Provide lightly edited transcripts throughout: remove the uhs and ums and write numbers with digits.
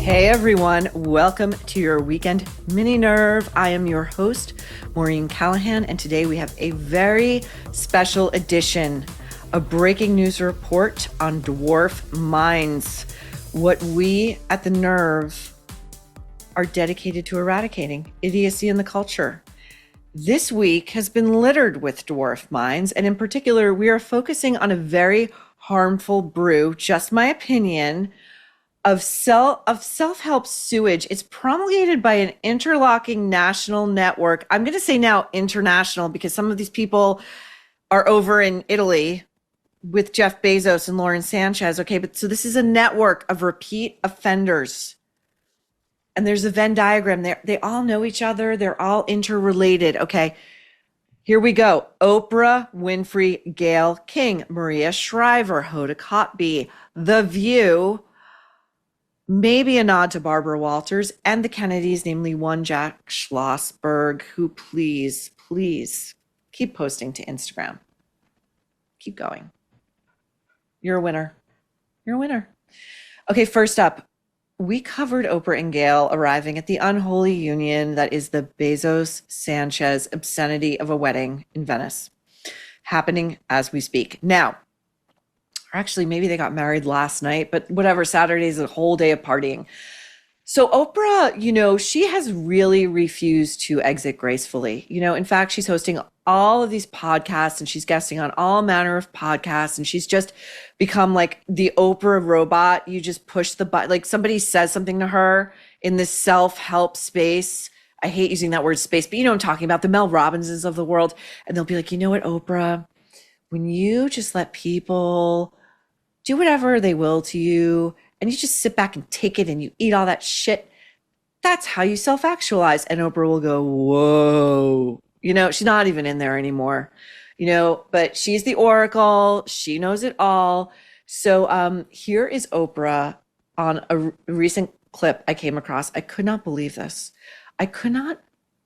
Hey everyone, welcome to your weekend mini nerve. I am your host, Maureen Callahan, and today we have a very special edition, a breaking news report on Dwarf Minds, what we at the Nerve are dedicated to eradicating, idiocy in the culture. This week has been littered with Dwarf Minds, and in particular, we are focusing on a very harmful brew, just my opinion, of self-help sewage. It's promulgated by an interlocking national network. I'm going to say now international because some of these people are over in Italy with Jeff Bezos and Lauren Sanchez. Okay, but so this is a network of repeat offenders. And there's a Venn diagram there. They all know each other. They're all interrelated. Okay, here we go. Oprah Winfrey, Gayle King, Maria Shriver, Hoda Kotb, The View, maybe a nod to Barbara Walters and the Kennedys, namely one Jack Schlossberg, who please keep posting to Instagram. Keep going. You're a winner. You're a winner. Okay, first up, we covered Oprah and Gayle arriving at the unholy union that is the Bezos-Sanchez obscenity of a wedding in Venice, happening as we speak. Now, or actually, maybe they got married last night, but whatever, Saturday's a whole day of partying. So Oprah, she has really refused to exit gracefully. In fact, she's hosting all of these podcasts and she's guesting on all manner of podcasts. And she's just become like the Oprah robot. You just push the button, like somebody says something to her in this self-help space. I hate using that word space, but I'm talking about the Mel Robbinsons of the world. And they'll be like, you know what, Oprah, when you just let people do whatever they will to you, and you just sit back and take it and you eat all that shit, that's how you self-actualize. And Oprah will go, whoa. She's not even in there anymore, but she's the oracle. She knows it all. So here is Oprah on a recent clip I came across. I could not believe this. I could not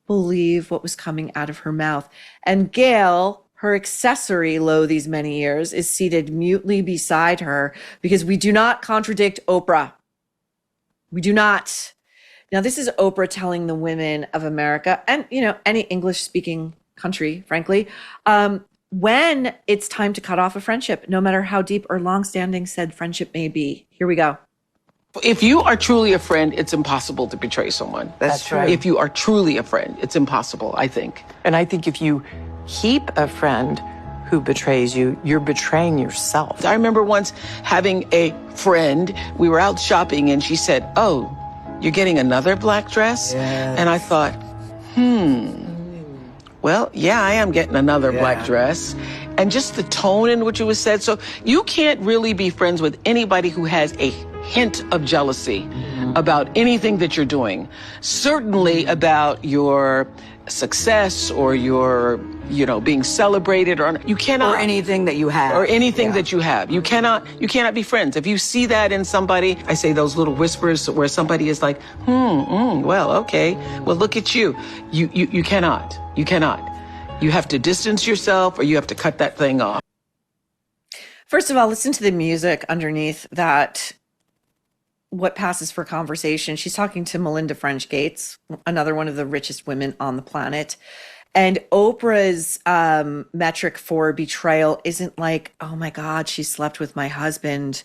believe what was coming out of her mouth. And Gayle, her accessory these many years, is seated mutely beside her because we do not contradict Oprah. We do not. Now, this is Oprah telling the women of America and, any English-speaking country, frankly, when it's time to cut off a friendship, no matter how deep or long-standing said friendship may be. Here we go. If you are truly a friend, it's impossible to betray someone. That's true. If you are truly a friend, it's impossible, I think. And I think if you keep a friend who betrays you, you're betraying yourself. I remember once having a friend, we were out shopping and she said, "Oh, you're getting another black dress?" Yes. And I thought, well, yeah, I am getting another black dress. And just the tone in which it was said. So you can't really be friends with anybody who has a hint of jealousy about anything that you're doing. Certainly about your success or your, being celebrated or you cannot. Or anything that you have. Or anything that you have. You cannot be friends. If you see that in somebody, I say those little whispers where somebody is like, well, okay. Well, look at you. You cannot. You cannot. You have to distance yourself or you have to cut that thing off. First of all, listen to the music underneath that. What passes for conversation. She's talking to Melinda French Gates, another one of the richest women on the planet. And Oprah's metric for betrayal isn't like, oh my God, she slept with my husband,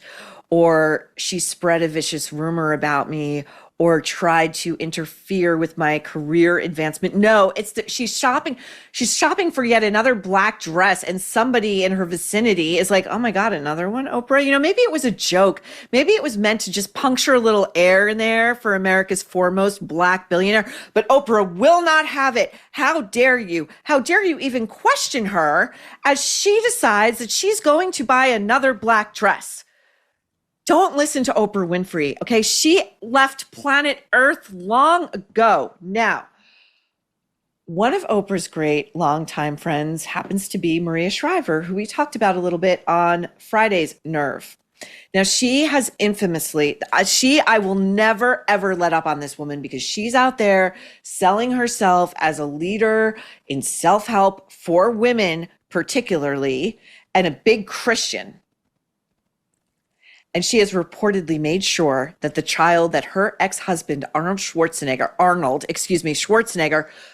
or she spread a vicious rumor about me, or tried to interfere with my career advancement. No, it's that she's shopping for yet another black dress, and somebody in her vicinity is like, oh my God, another one, Oprah? Maybe it was a joke. Maybe it was meant to just puncture a little air in there for America's foremost black billionaire, but Oprah will not have it. How dare you? How dare you even question her as she decides that she's going to buy another black dress? Don't listen to Oprah Winfrey, okay? She left planet Earth long ago. Now, one of Oprah's great longtime friends happens to be Maria Shriver, who we talked about a little bit on Friday's Nerve. Now, she has infamously, I will never, ever let up on this woman because she's out there selling herself as a leader in self-help for women, particularly, and a big Christian. And she has reportedly made sure that the child that her ex-husband, Schwarzenegger,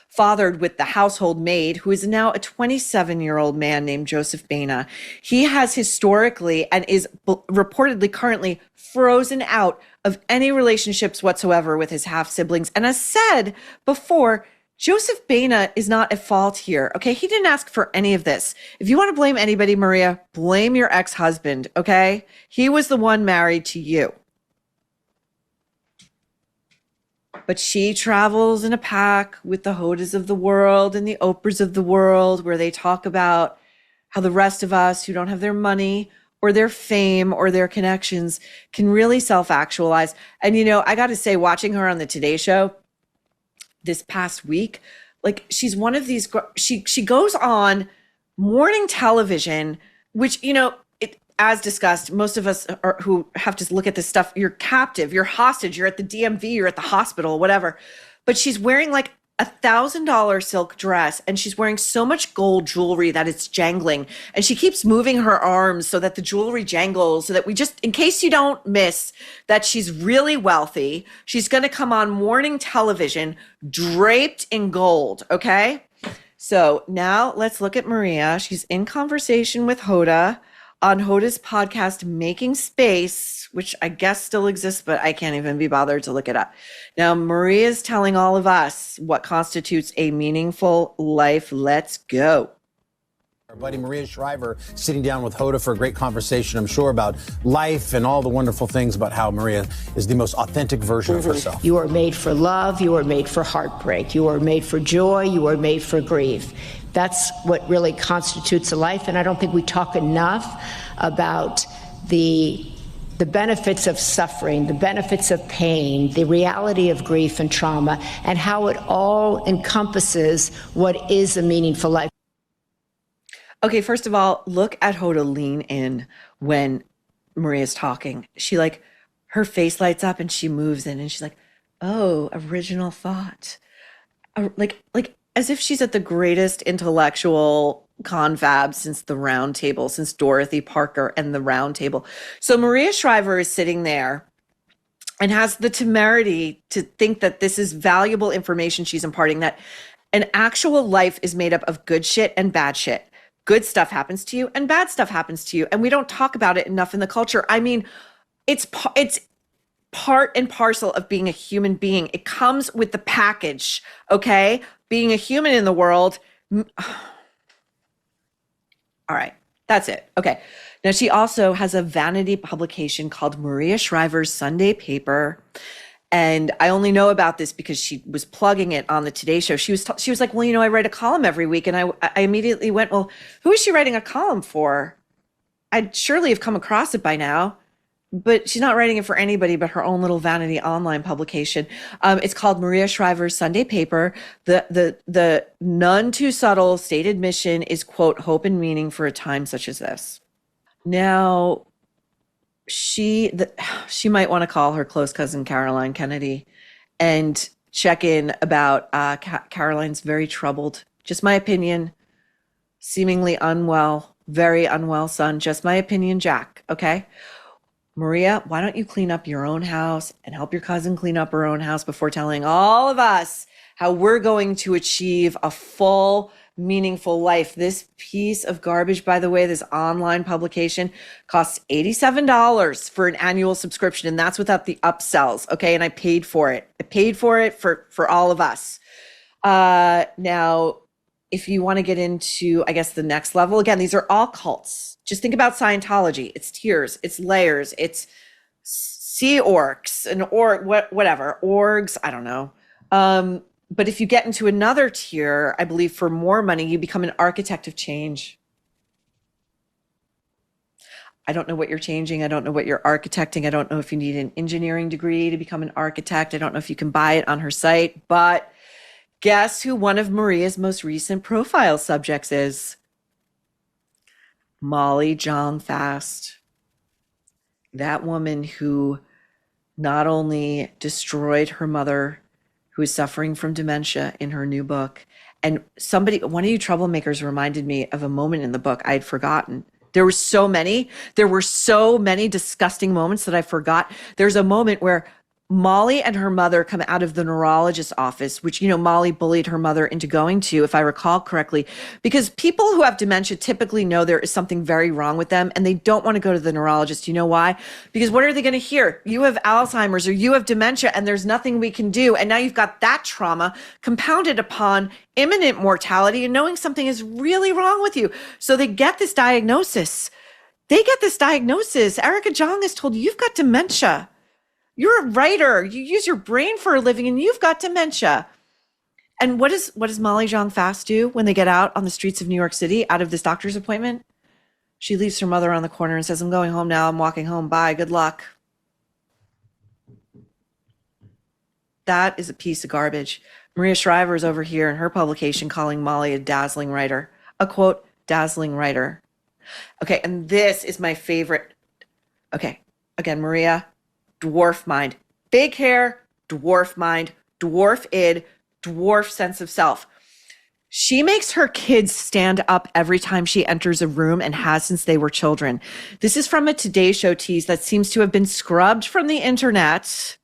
fathered with the household maid, who is now a 27-year-old man named Joseph Baina. He has historically and is reportedly currently frozen out of any relationships whatsoever with his half-siblings. And as said before, Joseph Baina is not at fault here, okay? He didn't ask for any of this. If you want to blame anybody, Maria, blame your ex-husband, okay? He was the one married to you. But she travels in a pack with the Hodas of the world and the Oprahs of the world, where they talk about how the rest of us who don't have their money or their fame or their connections can really self-actualize. And, you know, I got to say, watching her on the Today Show this past week, like, she's one of these, she goes on morning television, which, you know, as discussed, most of us who have to look at this stuff, you're captive, you're hostage, you're at the DMV, you're at the hospital, whatever. But she's wearing like $1,000 silk dress, and she's wearing so much gold jewelry that it's jangling. And she keeps moving her arms so that the jewelry jangles, so that we just, in case you don't miss that she's really wealthy, she's going to come on morning television draped in gold. Okay. So now let's look at Maria. She's in conversation with Hoda on Hoda's podcast, Making Space, which I guess still exists, but I can't even be bothered to look it up. Now, Maria's telling all of us what constitutes a meaningful life. Let's go. Our buddy Maria Shriver sitting down with Hoda for a great conversation, I'm sure, about life and all the wonderful things about how Maria is the most authentic version of herself. You are made for love. You are made for heartbreak. You are made for joy. You are made for grief. That's what really constitutes a life. And I don't think we talk enough about the benefits of suffering, the benefits of pain, the reality of grief and trauma, and how it all encompasses what is a meaningful life. Okay, first of all, look at Hoda lean in when Maria's talking. She, like, her face lights up and she moves in and she's like, oh, original thought. Like as if she's at the greatest intellectual confab since the Round Table, since Dorothy Parker and the Round Table. So Maria Shriver is sitting there and has the temerity to think that this is valuable information she's imparting, that an actual life is made up of good shit and bad shit. Good stuff happens to you and bad stuff happens to you. And we don't talk about it enough in the culture. I mean, it's part and parcel of being a human being. It comes with the package, okay? Being a human in the world. All right, that's it. Okay. Now, she also has a vanity publication called Maria Shriver's Sunday Paper. And I only know about this because she was plugging it on the Today Show. She was like, well, you know, I write a column every week. And I immediately went, well, who is she writing a column for? I'd surely have come across it by now. But she's not writing it for anybody but her own little vanity online publication. It's called Maria Shriver's Sunday Paper. The none too subtle stated mission is, quote, hope and meaning for a time such as this. Now, she might want to call her close cousin Caroline Kennedy and check in about Caroline's very troubled, just my opinion, seemingly unwell, very unwell son. Just my opinion, Jack, okay? Maria, why don't you clean up your own house and help your cousin clean up her own house before telling all of us how we're going to achieve a full, meaningful life. This piece of garbage, by the way, this online publication costs $87 for an annual subscription, and that's without the upsells, okay? And I paid for it. I paid for it for all of us. Now, if you want to get into, I guess, the next level, again, these are all cults. Just think about Scientology. It's tiers, it's layers, it's sea orcs and whatever, orgs, I don't know. But if you get into another tier, I believe for more money, you become an architect of change. I don't know what you're changing. I don't know what you're architecting. I don't know if you need an engineering degree to become an architect. I don't know if you can buy it on her site, but guess who one of Maria's most recent profile subjects is? Molly Jong-Fast, that woman who not only destroyed her mother, who is suffering from dementia, in her new book. And one of you troublemakers reminded me of a moment in the book I'd forgotten. There were so many. There were so many disgusting moments that I forgot. There's a moment where Molly and her mother come out of the neurologist's office, which, Molly bullied her mother into going to, if I recall correctly, because people who have dementia typically know there is something very wrong with them and they don't want to go to the neurologist. You know why? Because what are they going to hear? You have Alzheimer's or you have dementia and there's nothing we can do. And now you've got that trauma compounded upon imminent mortality and knowing something is really wrong with you. So they get this diagnosis. Erica Jong is told, you've got dementia. You're a writer. You use your brain for a living and you've got dementia. And what does Molly Jong Fast do when they get out on the streets of New York City out of this doctor's appointment? She leaves her mother on the corner and says, I'm going home now. I'm walking home. Bye. Good luck. That is a piece of garbage. Maria Shriver is over here in her publication calling Molly a dazzling writer. A quote, dazzling writer. Okay, and this is my favorite. Okay, again, Maria, dwarf mind, big hair, dwarf mind, dwarf id, dwarf sense of self. She makes her kids stand up every time she enters a room and has since they were children. This is from a Today Show tease that seems to have been scrubbed from the internet.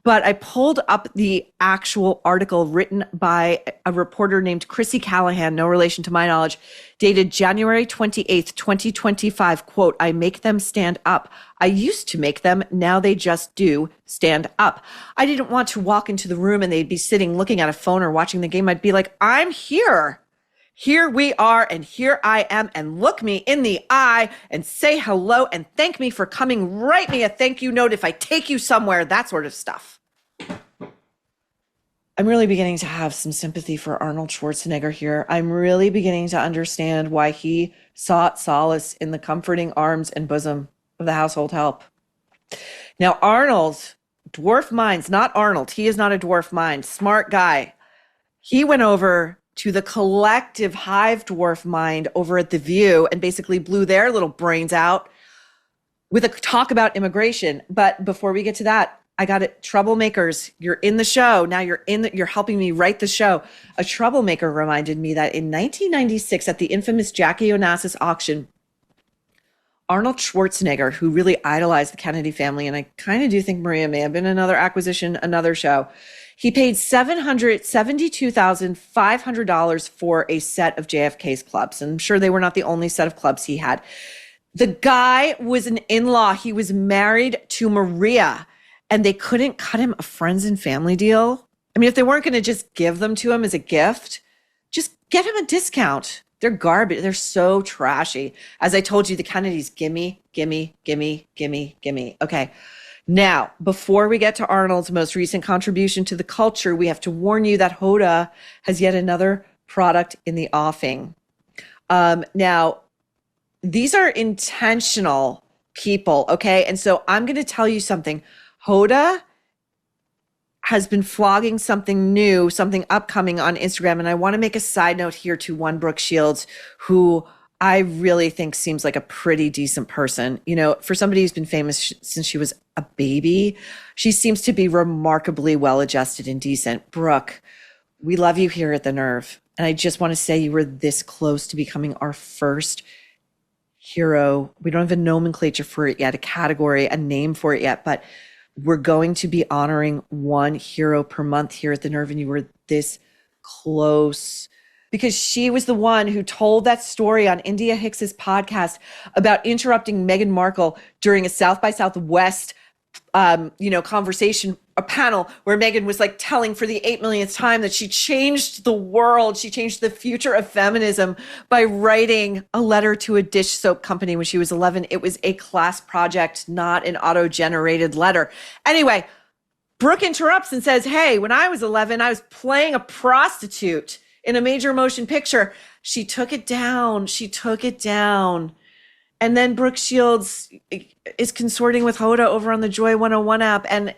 But I pulled up the actual article written by a reporter named Chrissy Callahan, no relation to my knowledge, dated January 28th, 2025. Quote, I make them stand up. I used to make them. Now they just do stand up. I didn't want to walk into the room and they'd be sitting looking at a phone or watching the game. I'd be like, I'm here. Here we are, and here I am, and look me in the eye and say hello and thank me for coming. Write me a thank you note if I take you somewhere, that sort of stuff. I'm really beginning to have some sympathy for Arnold Schwarzenegger here. I'm really beginning to understand why he sought solace in the comforting arms and bosom of the household help. Now, Arnold, Dwarf Minds, not Arnold. He is not a dwarf mind. Smart guy. He went over to the collective hive dwarf mind over at The View and basically blew their little brains out with a talk about immigration. But before we get to that, I got it. Troublemakers, you're in the show. Now you're helping me write the show. A troublemaker reminded me that in 1996 at the infamous Jackie Onassis auction, Arnold Schwarzenegger, who really idolized the Kennedy family, and I kind of do think Maria may have been another acquisition, another show, he paid $772,500 for a set of JFK's clubs. And I'm sure they were not the only set of clubs he had. The guy was an in-law. He was married to Maria, and they couldn't cut him a friends and family deal. I mean, if they weren't going to just give them to him as a gift, just get him a discount. They're garbage. They're so trashy. As I told you, the Kennedys, gimme, gimme, gimme, gimme, gimme. Okay. Now, before we get to Arnold's most recent contribution to the culture, we have to warn you that Hoda has yet another product in the offing. Now, these are intentional people, okay? And so I'm going to tell you something. Hoda has been flogging something new, something upcoming on Instagram. And I want to make a side note here to one Brooke Shields, who I really think seems like a pretty decent person. You know, for somebody who's been famous since she was a baby, she seems to be remarkably well-adjusted and decent. Brooke, we love you here at The Nerve. And I just want to say you were this close to becoming our first hero. We don't have a nomenclature for it yet, a category, a name for it yet, but we're going to be honoring one hero per month here at The Nerve. And you were this close, because she was the one who told that story on India Hicks's podcast about interrupting Meghan Markle during a South by Southwest, conversation, a panel where Meghan was like telling for the 8 millionth time that she changed the world. She changed the future of feminism by writing a letter to a dish soap company when she was 11. It was a class project, not an auto-generated letter. Anyway, Brooke interrupts and says, hey, when I was 11, I was playing a prostitute in a major motion picture. She took it down. And then Brooke Shields is consorting with Hoda over on the Joy 101 app. And,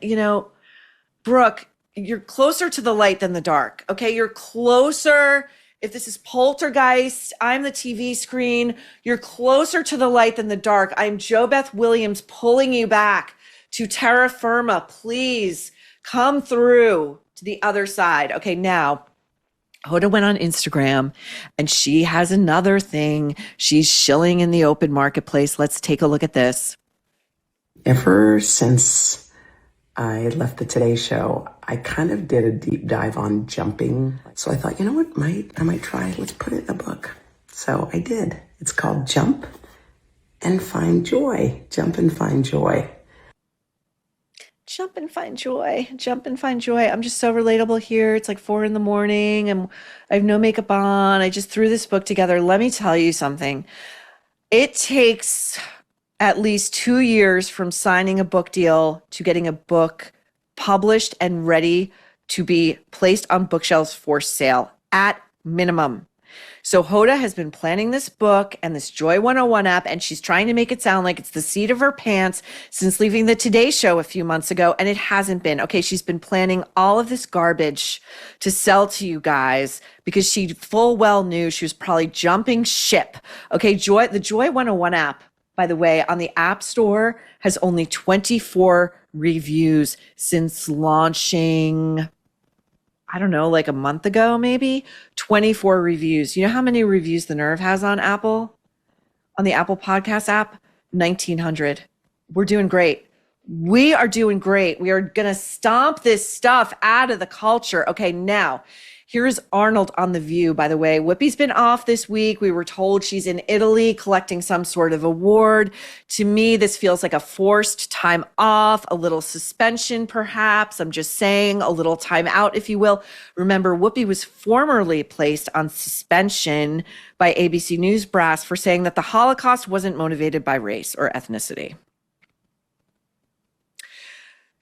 Brooke, you're closer to the light than the dark. Okay. You're closer. If this is Poltergeist, I'm the TV screen. You're closer to the light than the dark. I'm Jo Beth Williams pulling you back to terra firma. Please come through to the other side. Okay. Now, Hoda went on Instagram and she has another thing. She's shilling in the open marketplace. Let's take a look at this. Ever since I left the Today Show, I kind of did a deep dive on jumping. So I thought, you know what, I might try, let's put it in a book. So I did. It's called Jump and Find Joy. Jump and Find Joy. Jump and find joy. Jump and find joy. I'm just so relatable here. It's like 4 a.m. and I have no makeup on. I just threw this book together. Let me tell you something. It takes at least 2 years from signing a book deal to getting a book published and ready to be placed on bookshelves for sale at minimum. So Hoda has been planning this book and this Joy 101 app, and she's trying to make it sound like it's the seat of her pants since leaving the Today Show a few months ago, and it hasn't been. Okay, she's been planning all of this garbage to sell to you guys because she full well knew she was probably jumping ship. Okay, the Joy 101 app, by the way, on the App Store has only 24 reviews since launching, I don't know, like a month ago, maybe 24 reviews. You know how many reviews The Nerve has on Apple, on the Apple Podcast app? 1,900. We're doing great. We are doing great. We are going to stomp this stuff out of the culture. Okay, now here's Arnold on The View, by the way. Whoopi's been off this week. We were told she's in Italy collecting some sort of award. To me, this feels like a forced time off, a little suspension, perhaps. I'm just saying, a little time out, if you will. Remember, Whoopi was formerly placed on suspension by ABC News brass for saying that the Holocaust wasn't motivated by race or ethnicity.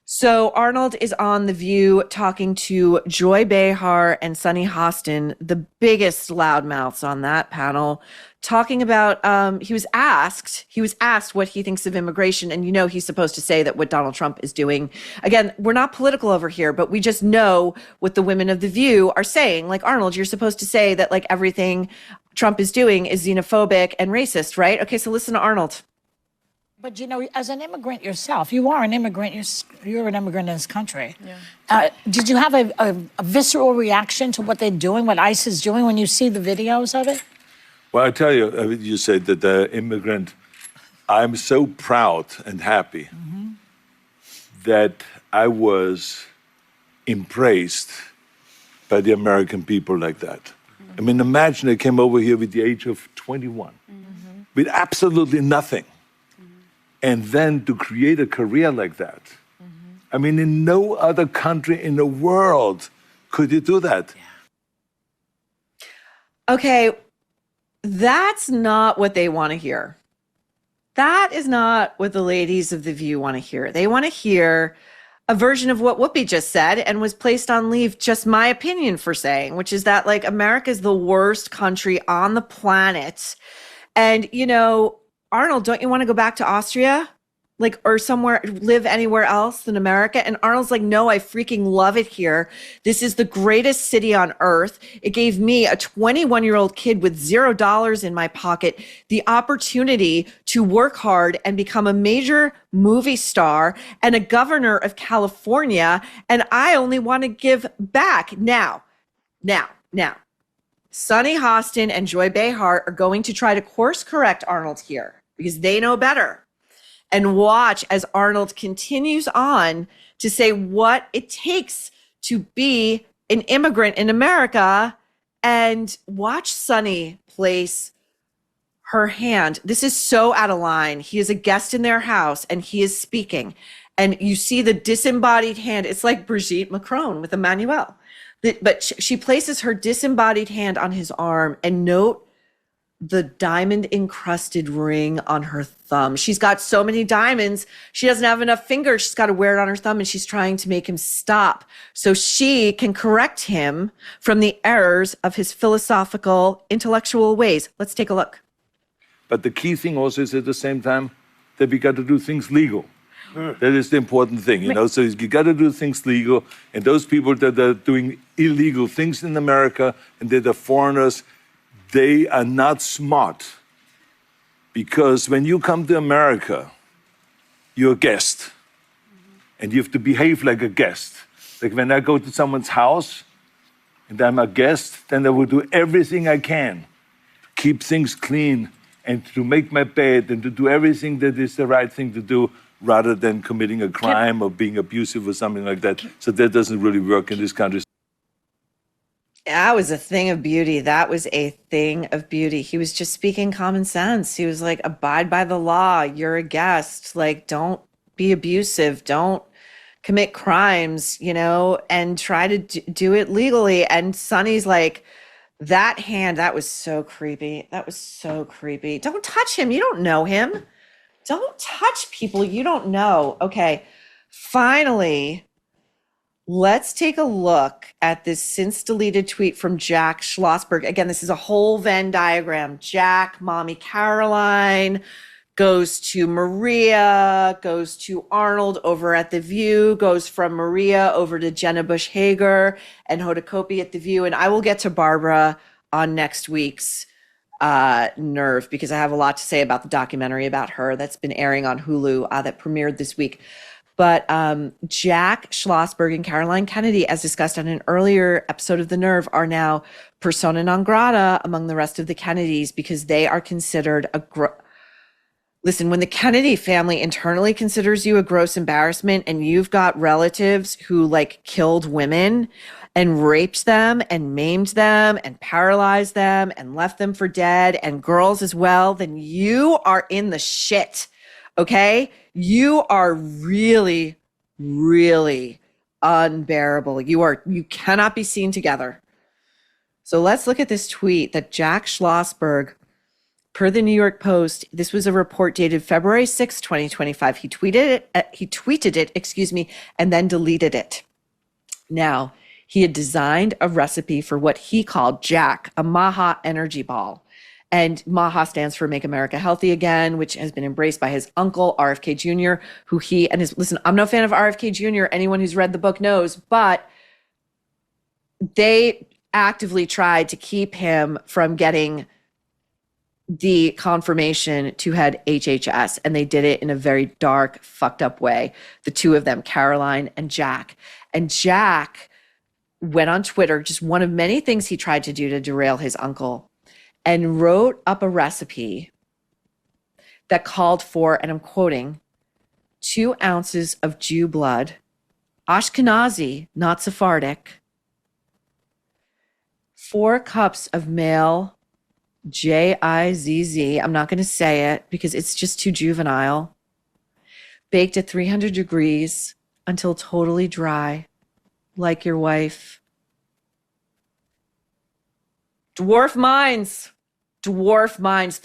So Arnold is on The View talking to Joy Behar and Sunny Hostin, the biggest loudmouths on that panel, talking about, he was asked what he thinks of immigration. And, you know, he's supposed to say that what Donald Trump is doing. Again, we're not political over here, but we just know what the women of The View are saying. Like, Arnold, you're supposed to say that like everything Trump is doing is xenophobic and racist, right? Okay, so listen to Arnold. But, you know, as an immigrant yourself, you are an immigrant. You're an immigrant in this country. Yeah. Did you have a visceral reaction to what they're doing, what ICE is doing, when you see the videos of it? Well, I tell you, you said that the immigrant, I'm so proud and happy that I was impressed by the American people like that. I mean, imagine they came over here with the age of 21, with absolutely nothing. And then to create a career like that. I mean, in no other country in the world could you do that. Okay, that's not what they want to hear. That is not what the ladies of The View want to hear. They want to hear a version of what Whoopi just said and was placed on leave, just my opinion for saying, which is that like America is the worst country on the planet. And, you know, Arnold, don't you want to go back to Austria? Like, or somewhere, live anywhere else than America? And Arnold's like, no, I freaking love it here. This is the greatest city on earth. It gave me, a 21-year-old kid with $0 in my pocket, the opportunity to work hard and become a major movie star and a governor of California. And I only want to give back now. Sunny Hostin and Joy Behar are going to try to course correct Arnold here because they know better. And watch as Arnold continues on to say what it takes to be an immigrant in America, and watch Sunny place her hand. This is so out of line. He is a guest in their house and he is speaking. And you see the disembodied hand. It's like Brigitte Macron with Emmanuel. But she places her disembodied hand on his arm, and note the diamond encrusted ring on her thumb. She's got so many diamonds, she doesn't have enough fingers. She's got to wear it on her thumb, and she's trying to make him stop so she can correct him from the errors of his philosophical, intellectual ways. Let's take a look. But the key thing also is at the same time that we got to do things legal. That is the important thing, you know. So you got to do things legal, and those people that are doing illegal things in America and that are foreigners, they are not smart. Because when you come to America, you're a guest, and you have to behave like a guest. Like when I go to someone's house, and I'm a guest, then I will do everything I can to keep things clean and to make my bed and to do everything that is the right thing to do rather than committing a crime or being abusive or something like that. So that doesn't really work in this country. That was a thing of beauty. That was a thing of beauty. He was just speaking common sense. He was like, abide by the law. You're a guest. Like, don't be abusive. Don't commit crimes, and try to do it legally. And Sonny's like, that hand, that was so creepy. That was so creepy. Don't touch him. You don't know him. Don't touch people you don't know. Okay, finally, let's take a look at this since deleted tweet from Jack Schlossberg. Again, this is a whole Venn diagram. Jack, Mommy Caroline, goes to Maria, goes to Arnold over at The View, goes from Maria over to Jenna Bush Hager and Hoda Kotb at The View. And I will get to Barbara on next week's Nerve, because I have a lot to say about the documentary about her that's been airing on Hulu that premiered this week. But Jack Schlossberg and Caroline Kennedy, as discussed on an earlier episode of The Nerve, are now persona non grata among the rest of the Kennedys because they are considered Listen, when the Kennedy family internally considers you a gross embarrassment and you've got relatives who killed women and raped them and maimed them and paralyzed them and left them for dead, and girls as well, then you are in the shit. Okay? You are really, really unbearable. You cannot be seen together. So let's look at this tweet that Jack Schlossberg, per the New York Post, this was a report dated February 6, 2025. He tweeted it, and then deleted it. Now, he had designed a recipe for what he called Jack, a Maha energy ball. And Maha stands for Make America Healthy Again, which has been embraced by his uncle, RFK Jr., who listen, I'm no fan of RFK Jr. Anyone who's read the book knows, but they actively tried to keep him from getting the confirmation to head HHS, and they did it in a very dark, fucked up way. The two of them, Caroline and Jack. And Jack went on Twitter, just one of many things he tried to do to derail his uncle, and wrote up a recipe that called for, and I'm quoting, 2 ounces of Jew blood, Ashkenazi, not Sephardic, 4 cups of male Jizz, I'm not going to say it because it's just too juvenile, baked at 300 degrees until totally dry, like your wife. Dwarf Minds, the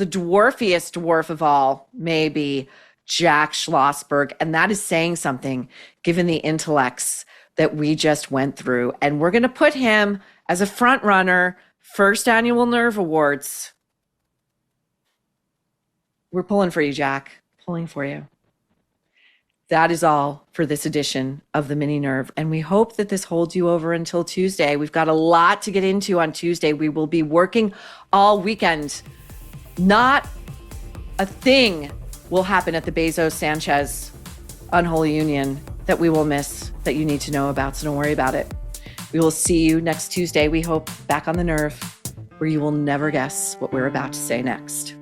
dwarfiest dwarf of all, maybe Jack Schlossberg. And that is saying something given the intellects that we just went through. And we're going to put him as a front runner, first annual Nerve Awards. We're pulling for you, Jack. Pulling for you. That is all for this edition of the Mini Nerve. And we hope that this holds you over until Tuesday. We've got a lot to get into on Tuesday. We will be working all weekend. Not a thing will happen at the Bezos-Sanchez unholy union that we will miss, that you need to know about. So don't worry about it. We will see you next Tuesday, we hope, back on the Nerve, where you will never guess what we're about to say next.